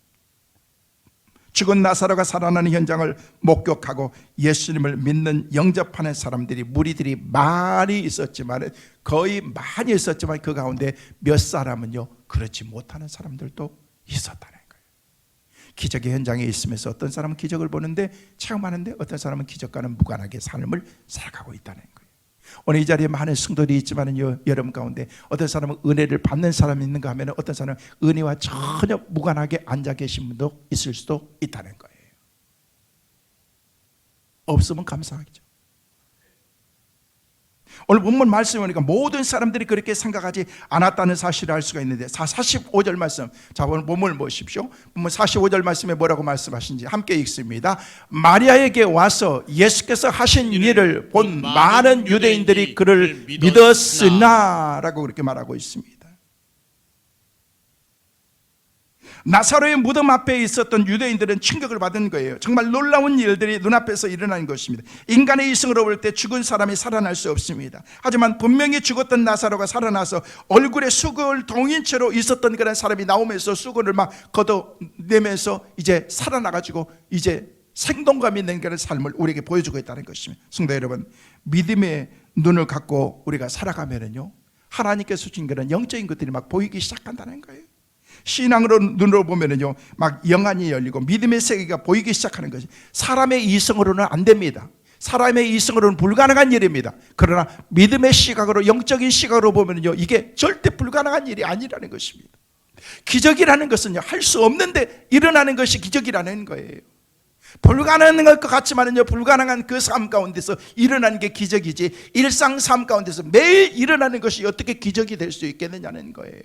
죽은 나사로가 살아나는 현장을 목격하고 예수님을 믿는 영접하는 사람들이, 무리들이 많이 있었지만, 거의 많이 있었지만 그 가운데 몇 사람은요, 그렇지 못하는 사람들도 있었다는 거예요. 기적의 현장에 있으면서 어떤 사람은 기적을 보는데 체험하는데 어떤 사람은 기적과는 무관하게 삶을 살아가고 있다는 거예요. 오늘 이 자리에 많은 성도들이 있지만은요, 여러분 가운데 어떤 사람은 은혜를 받는 사람이 있는가 하면 어떤 사람은 은혜와 전혀 무관하게 앉아 계신 분도 있을 수도 있다는 거예요. 없으면 감사하죠. 오늘 본문 말씀을 보니까 모든 사람들이 그렇게 생각하지 않았다는 사실을 알 수가 있는데 45절 말씀, 자 오늘 본문을 보십시오. 본문 45절 말씀에 뭐라고 말씀하신지 함께 읽습니다. 마리아에게 와서 예수께서 하신 일을 본 많은 유대인들이 그를 믿었으나 라고 그렇게 말하고 있습니다. 나사로의 무덤 앞에 있었던 유대인들은 충격을 받은 거예요. 정말 놀라운 일들이 눈앞에서 일어나는 것입니다. 인간의 이성으로 볼 때 죽은 사람이 살아날 수 없습니다. 하지만 분명히 죽었던 나사로가 살아나서 얼굴에 수건을 동인 채로 있었던 그런 사람이 나오면서 수건을 막 걷어내면서 이제 살아나가지고 이제 생동감 있는 그런 삶을 우리에게 보여주고 있다는 것입니다. 성도 여러분, 믿음의 눈을 갖고 우리가 살아가면은요, 하나님께서 주신 그런 영적인 것들이 막 보이기 시작한다는 거예요. 신앙으로 눈으로 보면은요, 막 영안이 열리고 믿음의 세계가 보이기 시작하는 것이 사람의 이성으로는 안 됩니다. 사람의 이성으로는 불가능한 일입니다. 그러나 믿음의 시각으로, 영적인 시각으로 보면은요, 이게 절대 불가능한 일이 아니라는 것입니다. 기적이라는 것은요, 할 수 없는데 일어나는 것이 기적이라는 거예요. 불가능한 것 같지만은요, 불가능한 그 삶 가운데서 일어나는 게 기적이지, 일상 삶 가운데서 매일 일어나는 것이 어떻게 기적이 될 수 있겠느냐는 거예요.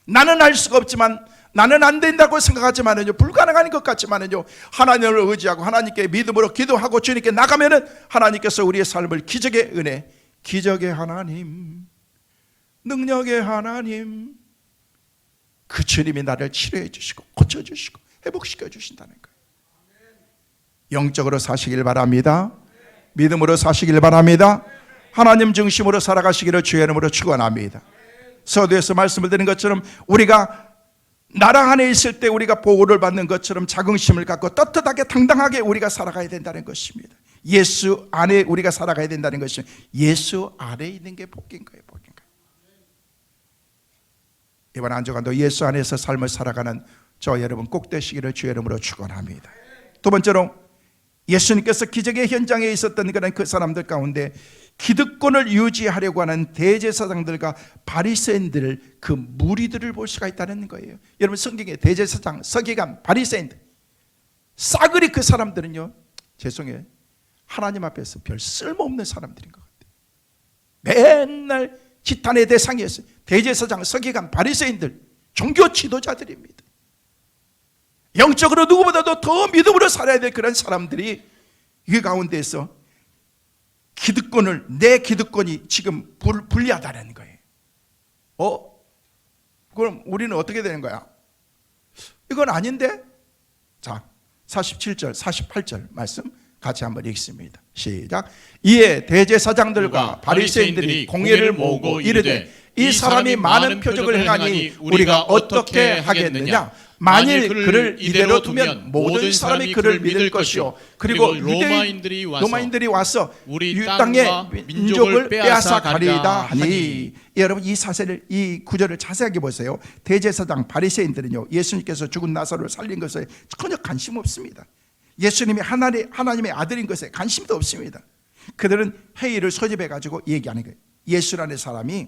나는 할 수가 없지만, 나는 안 된다고 생각하지만은요, 불가능한 것 같지만은요, 하나님을 의지하고 하나님께 믿음으로 기도하고 주님께 나가면은 하나님께서 우리의 삶을 기적의 은혜, 기적의 하나님, 능력의 하나님, 그 주님이 나를 치료해 주시고 고쳐주시고 회복시켜 주신다는 거예요. 영적으로 사시길 바랍니다. 믿음으로 사시길 바랍니다. 하나님 중심으로 살아가시기를 주의 이름으로 축원합니다. 서두에서 말씀을 드린 것처럼 우리가 나라 안에 있을 때 우리가 보호를 받는 것처럼 자긍심을 갖고 떳떳하게 당당하게 우리가 살아가야 된다는 것입니다. 예수 안에 우리가 살아가야 된다는 것이, 예수 안에 있는 게 복인 거예요. 복인 거예요. 이번 한 주간도 예수 안에서 삶을 살아가는 저 여러분 꼭 되시기를 주의 이름으로 축원합니다. 두 번째로, 예수님께서 기적의 현장에 있었던 그런 그 사람들 가운데 기득권을 유지하려고 하는 대제사장들과 바리새인들, 그 무리들을 볼 수가 있다는 거예요. 여러분, 성경에 대제사장, 서기관, 바리새인들, 싸그리 그 사람들은요, 죄송해요, 하나님 앞에서 별 쓸모없는 사람들인 것 같아요. 맨날 지탄의 대상이었어요. 대제사장, 서기관, 바리새인들, 종교 지도자들입니다. 영적으로 누구보다도 더 믿음으로 살아야 될 그런 사람들이 이 가운데서 기득권을, 내 기득권이 지금 불리하다는 거예요. 그럼 우리는 어떻게 되는 거야? 이건 아닌데? 자, 47절, 48절 말씀 같이 한번 읽습니다. 시작. 이에 대제사장들과 바리새인들이 공회를 모으고 이르되, 이 사람이 많은 표적을 행하니 우리가 어떻게 하겠느냐? 만일 그를 이대로 두면 모든 사람이 그를 믿을 것이요, 그리고 로마인들이 와서 우리 땅의 민족을 빼앗아 가리다 하니. 여러분, 이 사세를, 이 구절을 자세하게 보세요. 대제사장 바리새인들은요, 예수님께서 죽은 나사로를 살린 것에 전혀 관심 없습니다. 예수님이 하나님의 아들인 것에 관심도 없습니다. 그들은 회의를 소집해 가지고 얘기하는 거예요. 예수라는 사람이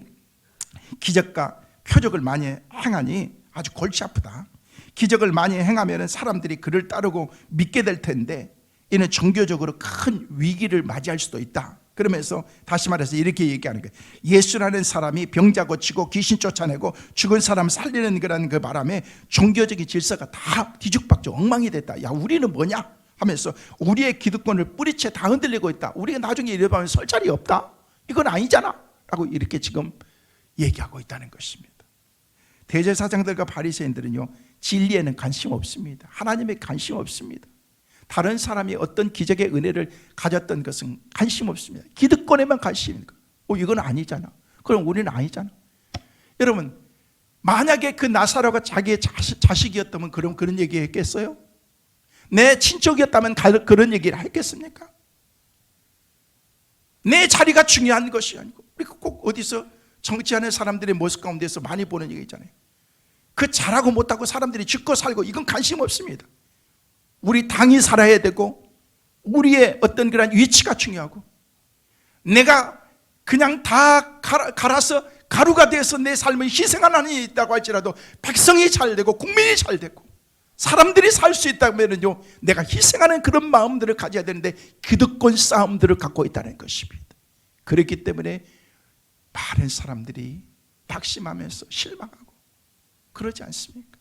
기적과 표적을 많이 행하니 아주 골치 아프다. 기적을 많이 행하면 사람들이 그를 따르고 믿게 될 텐데 이는 종교적으로 큰 위기를 맞이할 수도 있다. 그러면서 다시 말해서 이렇게 얘기하는 거예요. 예수라는 사람이 병자 고치고 귀신 쫓아내고 죽은 사람 살리는 그런 그 바람에 종교적인 질서가 다 뒤죽박죽 엉망이 됐다. 야, 우리는 뭐냐 하면서 우리의 기득권을 뿌리채 다 흔들리고 있다. 우리가 나중에 이래보면 설 자리 없다. 이건 아니잖아 라고 이렇게 지금 얘기하고 있다는 것입니다. 대제사장들과 바리새인들은요, 진리에는 관심 없습니다. 하나님에 관심 없습니다. 다른 사람이 어떤 기적의 은혜를 가졌던 것은 관심 없습니다. 기득권에만 관심이 있는 거예요. 이건 아니잖아. 그럼 우리는 아니잖아. 여러분, 만약에 그 나사로가 자기의 자식이었다면 그럼 그런 얘기 했겠어요? 내 친척이었다면 그런 얘기를 했겠습니까? 내 자리가 중요한 것이 아니고, 우리가 꼭 어디서 정치하는 사람들의 모습 가운데서 많이 보는 얘기 있잖아요. 그 잘하고 못하고 사람들이 죽고 살고 이건 관심 없습니다. 우리 당이 살아야 되고 우리의 어떤 그런 위치가 중요하고, 내가 그냥 다 갈아서 가루가 돼서 내 삶을 희생하는 일이 있다고 할지라도 백성이 잘 되고 국민이 잘 되고 사람들이 살 수 있다면요, 내가 희생하는 그런 마음들을 가져야 되는데 기득권 싸움들을 갖고 있다는 것입니다. 그렇기 때문에 많은 사람들이 낙심하면서 실망하고 그러지 않습니까?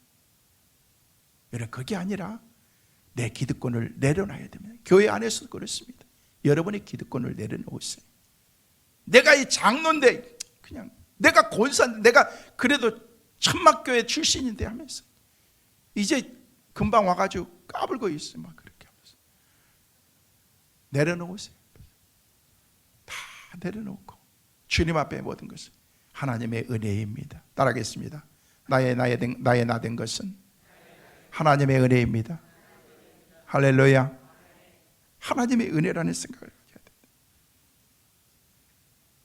여러분, 그게 아니라 내 기득권을 내려놔야 됩니다. 교회 안에서도 그렇습니다. 여러분의 기득권을 내려놓으세요. 내가 이 장로인데, 그냥 내가 권사인데, 내가 그래도 천막교회 출신인데 하면서 이제 금방 와가지고 까불고 있어요. 막 그렇게 하면서 내려놓으세요. 다 내려놓고 주님 앞에 모든 것은 하나님의 은혜입니다. 따라하겠습니다. 나의 나 된 것은 하나님의 은혜입니다. 할렐루야. 하나님의 은혜라는 생각을 해야 됩니다.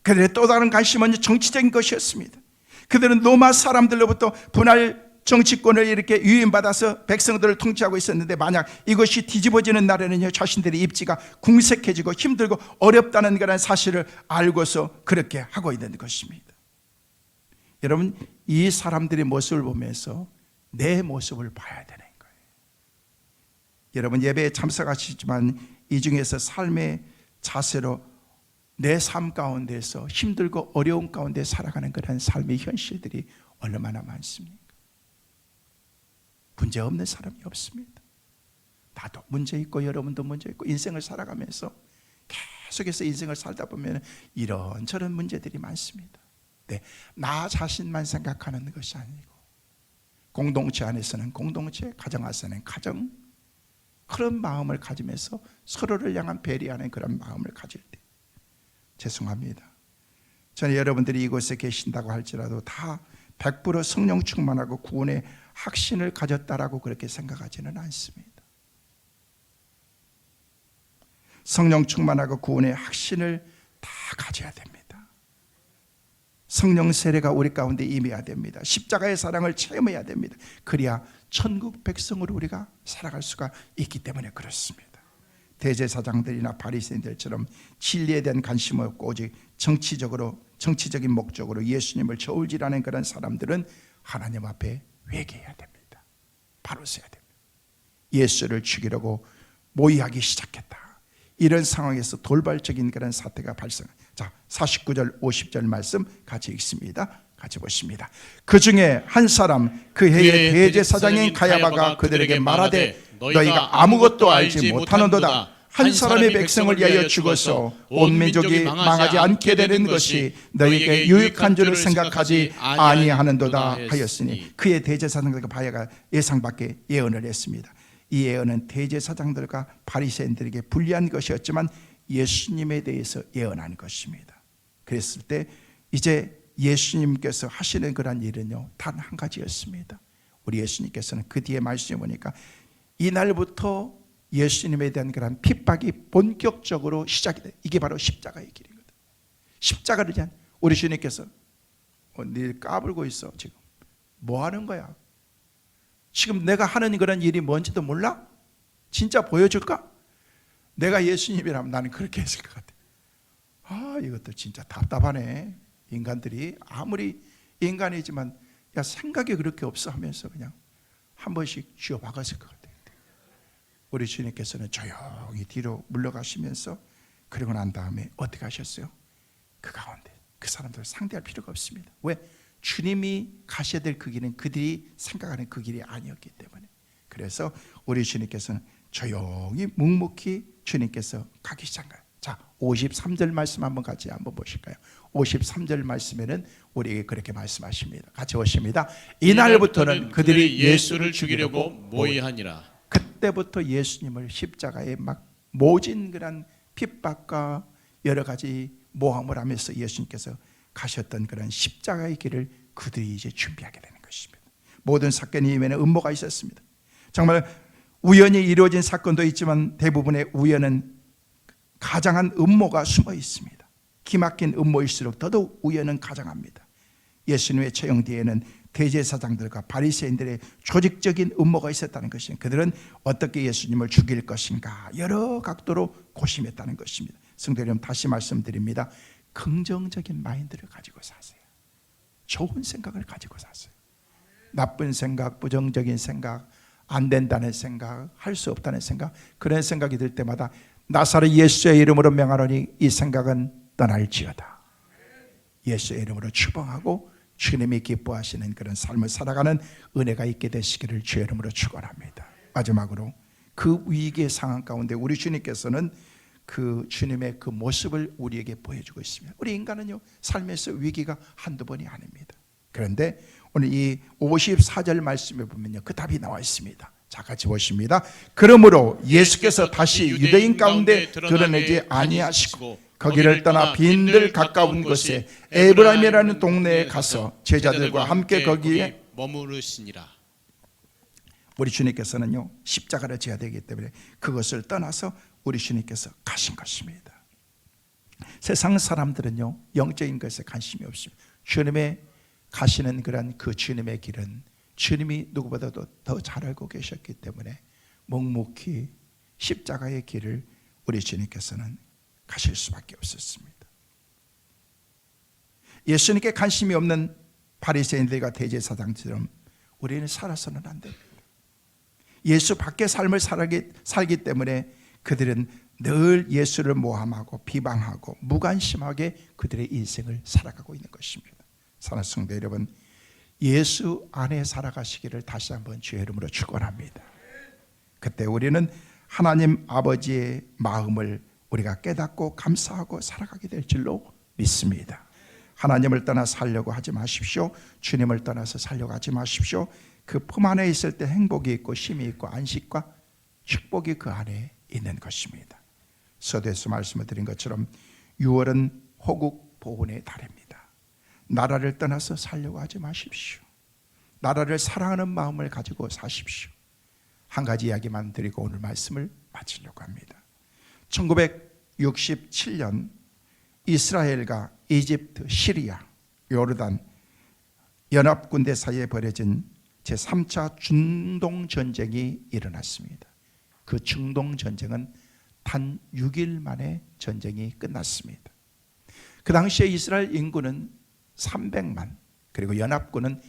그들의 또 다른 관심은 정치적인 것이었습니다. 그들은 로마 사람들로부터 분할 정치권을 이렇게 유인받아서 백성들을 통치하고 있었는데, 만약 이것이 뒤집어지는 날에는요, 자신들의 입지가 궁색해지고 힘들고 어렵다는 그런 사실을 알고서 그렇게 하고 있는 것입니다. 여러분, 이 사람들의 모습을 보면서 내 모습을 봐야 되는 거예요. 여러분, 예배에 참석하시지만 이 중에서 삶의 자세로 내 삶 가운데서 힘들고 어려운 가운데 살아가는 그런 삶의 현실들이 얼마나 많습니까? 문제 없는 사람이 없습니다. 나도 문제 있고 여러분도 문제 있고 인생을 살아가면서 계속해서 인생을 살다 보면 이런저런 문제들이 많습니다. 네, 나 자신만 생각하는 것이 아니고 공동체 안에서는 공동체, 가정 안에서는 가정, 그런 마음을 가지면서 서로를 향한 배려하는 그런 마음을 가질 때, 죄송합니다, 저는 여러분들이 이곳에 계신다고 할지라도 다 100% 성령 충만하고 구원의 확신을 가졌다라고 그렇게 생각하지는 않습니다. 성령 충만하고 구원의 확신을 다 가져야 됩니다. 성령 세례가 우리 가운데 임해야 됩니다. 십자가의 사랑을 체험해야 됩니다. 그래야 천국 백성으로 우리가 살아갈 수가 있기 때문에 그렇습니다. 대제사장들이나 바리새인들처럼 진리에 대한 관심 없고 오직 정치적인 목적으로 예수님을 저울질하는 그런 사람들은 하나님 앞에 회개해야 됩니다. 바로 서야 됩니다. 예수를 죽이려고 모의하기 시작했다. 이런 상황에서 돌발적인 그런 사태가 발생. 자, 49절 50절 말씀 같이 읽습니다. 같이 보십니다. 그 중에 한 사람, 그 해의 대제사장인 가야바가 그들에게 말하되 너희가 아무것도 알지 못하는도다. 한 사람의 백성을 위하여 죽어서 온 민족이 망하지 않게 되는 것이 너희에게 유익한 줄을 생각하지 아니하는도다 하였으니, 그의 대제사장들과 바야가 예상 밖에 예언을 했습니다. 이 예언은 대제사장들과 바리새인들에게 불리한 것이었지만 예수님에 대해서 예언한 것입니다. 그랬을 때 이제 예수님께서 하시는 그런 일은요, 단 한 가지였습니다. 우리 예수님께서는 그 뒤에 말씀해 보니까 이날부터 예수님에 대한 그런 핍박이 본격적으로 시작이 돼요. 이게 바로 십자가의 길이거든요. 십자가를 위한, 우리 주님께서 늘 까불고 있어. 지금 뭐 하는 거야? 지금 내가 하는 그런 일이 뭔지도 몰라? 진짜 보여줄까? 내가 예수님이라면 나는 그렇게 했을 것 같아. 아, 이것도 진짜 답답하네. 인간들이 아무리 인간이지만 야, 생각이 그렇게 없어 하면서 그냥 한 번씩 쥐어 박았을 것 같아요. 우리 주님께서는 조용히 뒤로 물러가시면서 그러고 난 다음에 어떻게 하셨어요? 그 가운데 그 사람들을 상대할 필요가 없습니다. 왜? 주님이 가셔야 될 그 길은 그들이 생각하는 그 길이 아니었기 때문에. 그래서 우리 주님께서는 조용히 묵묵히 주님께서 가기 시작한. 자, 53절 말씀 한번 같이 한번 보실까요? 53절 말씀에는 우리에게 그렇게 말씀하십니다. 같이 보십니다. 이날부터는 그들이 예수를 죽이려고 모의하니라. 그때부터 예수님을 십자가에 막 모진 그런 핍박과 여러 가지 모함을 하면서 예수님께서 가셨던 그런 십자가의 길을 그들이 이제 준비하게 되는 것입니다. 모든 사건 이면에 음모가 있었습니다. 정말 우연히 이루어진 사건도 있지만 대부분의 우연은 가장한 음모가 숨어 있습니다. 기막힌 음모일수록 더더욱 우연은 가장합니다. 예수님의 처형 뒤에는 대제사장들과 바리새인들의 조직적인 음모가 있었다는 것입니다. 그들은 어떻게 예수님을 죽일 것인가 여러 각도로 고심했다는 것입니다. 성도 여러분, 다시 말씀드립니다. 긍정적인 마인드를 가지고 사세요. 좋은 생각을 가지고 사세요. 나쁜 생각, 부정적인 생각, 안 된다는 생각, 할 수 없다는 생각, 그런 생각이 들 때마다 나사렛 예수의 이름으로 명하노니 이 생각은 떠날지어다. 예수의 이름으로 축복하고 주님이 기뻐하시는 그런 삶을 살아가는 은혜가 있게 되시기를 주의 이름으로 축원합니다. 마지막으로 그 위기의 상황 가운데 우리 주님께서는 그 주님의 그 모습을 우리에게 보여주고 있습니다. 우리 인간은요, 삶에서 위기가 한두 번이 아닙니다. 그런데 오늘 이 54절 말씀에 보면요, 그 답이 나와 있습니다. 자, 같이 보십니다. 그러므로 예수께서 다시 유대인 가운데 드러내지 아니하시고 거기를 떠나 빈들 가까운 곳에 에브라임이라는 동네에 가서 제자들과 함께 거기에 머무르시니라. 우리 주님께서는요, 십자가를 져야 되기 때문에 그것을 떠나서 우리 주님께서 가신 것입니다. 세상 사람들은요, 영적인 것에 관심이 없습니다. 주님의 가시는 그런 그 주님의 길은 주님이 누구보다도 더 잘 알고 계셨기 때문에 묵묵히 십자가의 길을 우리 주님께서는 가실 수밖에 없었습니다. 예수님께 관심이 없는 바리새인들과 대제사장처럼 우리는 살아서는 안 됩니다. 예수 밖의 삶을 살기 때문에 그들은 늘 예수를 모함하고 비방하고 무관심하게 그들의 인생을 살아가고 있는 것입니다. 사랑하는 성도 여러분, 예수 안에 살아가시기를 다시 한번 주의 이름으로 축원합니다. 그때 우리는 하나님 아버지의 마음을 우리가 깨닫고 감사하고 살아가게 될 줄로 믿습니다. 하나님을 떠나 살려고 하지 마십시오. 주님을 떠나서 살려고 하지 마십시오. 그 품 안에 있을 때 행복이 있고 쉼이 있고 안식과 축복이 그 안에 있는 것입니다. 서두에서 말씀을 드린 것처럼 6월은 호국 보훈의 달입니다. 나라를 떠나서 살려고 하지 마십시오. 나라를 사랑하는 마음을 가지고 사십시오. 한 가지 이야기만 드리고 오늘 말씀을 마치려고 합니다. 1967년 이스라엘과 이집트, 시리아, 요르단 연합군대 사이에 벌어진 제3차 중동전쟁이 일어났습니다. 그 중동전쟁은 단 6일 만에 전쟁이 끝났습니다. 그 당시에 이스라엘 인구는 300만, 그리고 연합군은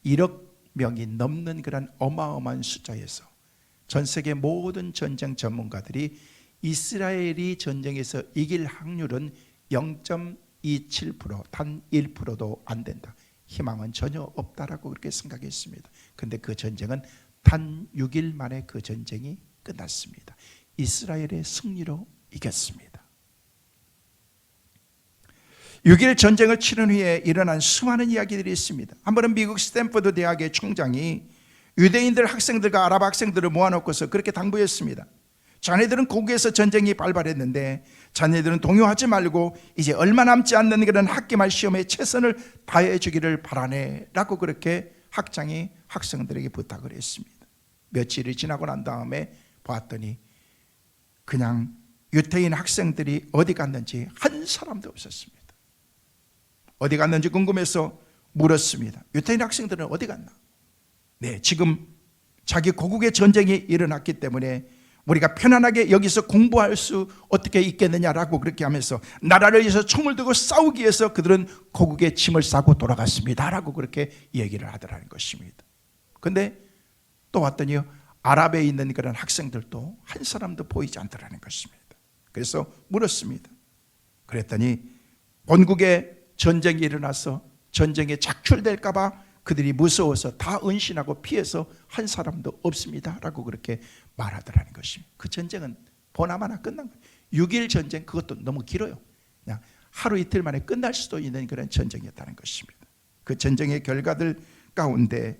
1억 명이 넘는 그런 어마어마한 숫자에서 전 세계 모든 전쟁 전문가들이 이스라엘이 전쟁에서 이길 확률은 0.27%, 단 1%도 안 된다. 희망은 전혀 없다라고 그렇게 생각했습니다. 그런데 그 전쟁은 단 6일 만에 그 전쟁이 끝났습니다. 이스라엘의 승리로 이겼습니다. 6일 전쟁을 치른 후에 일어난 수많은 이야기들이 있습니다. 한 번은 미국 스탠퍼드 대학의 총장이 유대인들 학생들과 아랍 학생들을 모아놓고서 그렇게 당부했습니다. 자네들은 고국에서 전쟁이 발발했는데 자네들은 동요하지 말고 이제 얼마 남지 않는 그런 학기말 시험에 최선을 다해 주기를 바라네 라고 그렇게 학장이 학생들에게 부탁을 했습니다. 며칠이 지나고 난 다음에 봤더니 그냥 유태인 학생들이 어디 갔는지 한 사람도 없었습니다. 어디 갔는지 궁금해서 물었습니다. 유태인 학생들은 어디 갔나? 네, 지금 자기 고국의 전쟁이 일어났기 때문에 우리가 편안하게 여기서 공부할 수 어떻게 있겠느냐라고 그렇게 하면서 나라를 위해서 총을 들고 싸우기 위해서 그들은 고국에 짐을 싸고 돌아갔습니다 라고 그렇게 얘기를 하더라는 것입니다. 그런데 또 왔더니 아랍에 있는 그런 학생들도 한 사람도 보이지 않더라는 것입니다. 그래서 물었습니다. 그랬더니 본국에 전쟁이 일어나서 전쟁에 작출될까 봐 그들이 무서워서 다 은신하고 피해서 한 사람도 없습니다 라고 그렇게 말하더라는 것입니다. 그 전쟁은 보나마나 끝난 거예요. 6일 전쟁, 그것도 너무 길어요. 그냥 하루 이틀 만에 끝날 수도 있는 그런 전쟁이었다는 것입니다. 그 전쟁의 결과들 가운데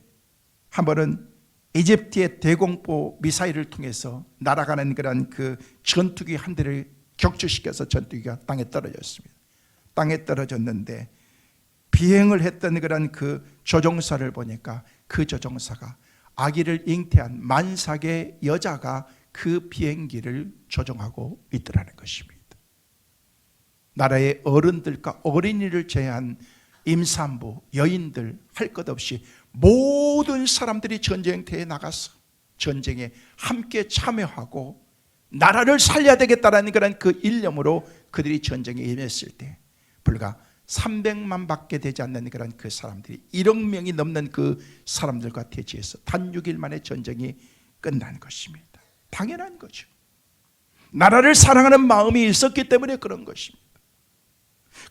한 번은 이집트의 대공포 미사일을 통해서 날아가는 그런 그 전투기 한 대를 격추시켜서 전투기가 땅에 떨어졌습니다. 땅에 떨어졌는데 비행을 했던 그런 그 조종사를 보니까 그 조종사가 아기를 잉태한 만삭의 여자가 그 비행기를 조종하고 있더라는 것입니다. 나라의 어른들과 어린이를 제외한 임산부, 여인들 할 것 없이 모든 사람들이 전쟁터에 나가서 전쟁에 함께 참여하고 나라를 살려야 되겠다라는 그런 그 일념으로 그들이 전쟁에 임했을 때 불과 300만 밖에 되지 않는 그런 그 사람들이 1억 명이 넘는 그 사람들과 대치해서 단 6일 만에 전쟁이 끝난 것입니다. 당연한 거죠. 나라를 사랑하는 마음이 있었기 때문에 그런 것입니다.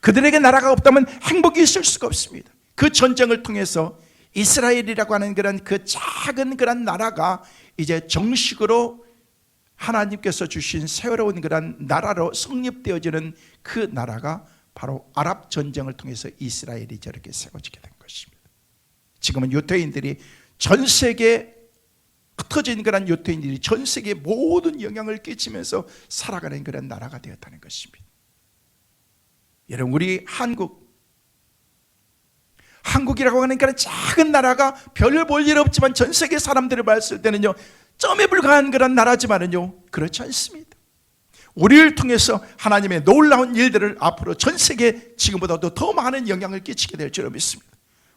그들에게 나라가 없다면 행복이 있을 수가 없습니다. 그 전쟁을 통해서 이스라엘이라고 하는 그 작은 그런 나라가 이제 정식으로 하나님께서 주신 새로운 그런 나라로 성립되어지는 그 나라가 바로 아랍 전쟁을 통해서 이스라엘이 저렇게 세워지게 된 것입니다. 지금은 유대인들이 전 세계 흩어진 그런 유대인들이 전 세계에 모든 영향을 끼치면서 살아가는 그런 나라가 되었다는 것입니다. 여러분, 우리 한국이라고 하는 그런 작은 나라가 별 볼 일 없지만 전 세계 사람들을 봤을 때는요, 점에 불과한 그런 나라지만은요, 그렇지 않습니다. 우리를 통해서 하나님의 놀라운 일들을 앞으로 전 세계 지금보다도 더 많은 영향을 끼치게 될 줄로 믿습니다.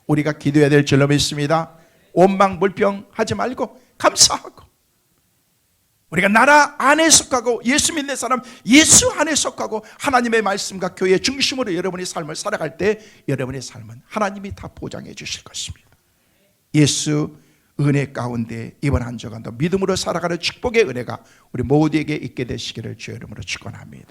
우리가 기도해야 될 줄로 믿습니다. 원망불평하지 말고 감사하고, 우리가 나라 안에 속하고 예수 믿는 사람 예수 안에 속하고 하나님의 말씀과 교회 중심으로 여러분의 삶을 살아갈 때 여러분의 삶은 하나님이 다 보장해 주실 것입니다. 예수 은혜 가운데 이번 한 주간도 믿음으로 살아가는 축복의 은혜가 우리 모두에게 있게 되시기를 주의 이름으로 축원합니다.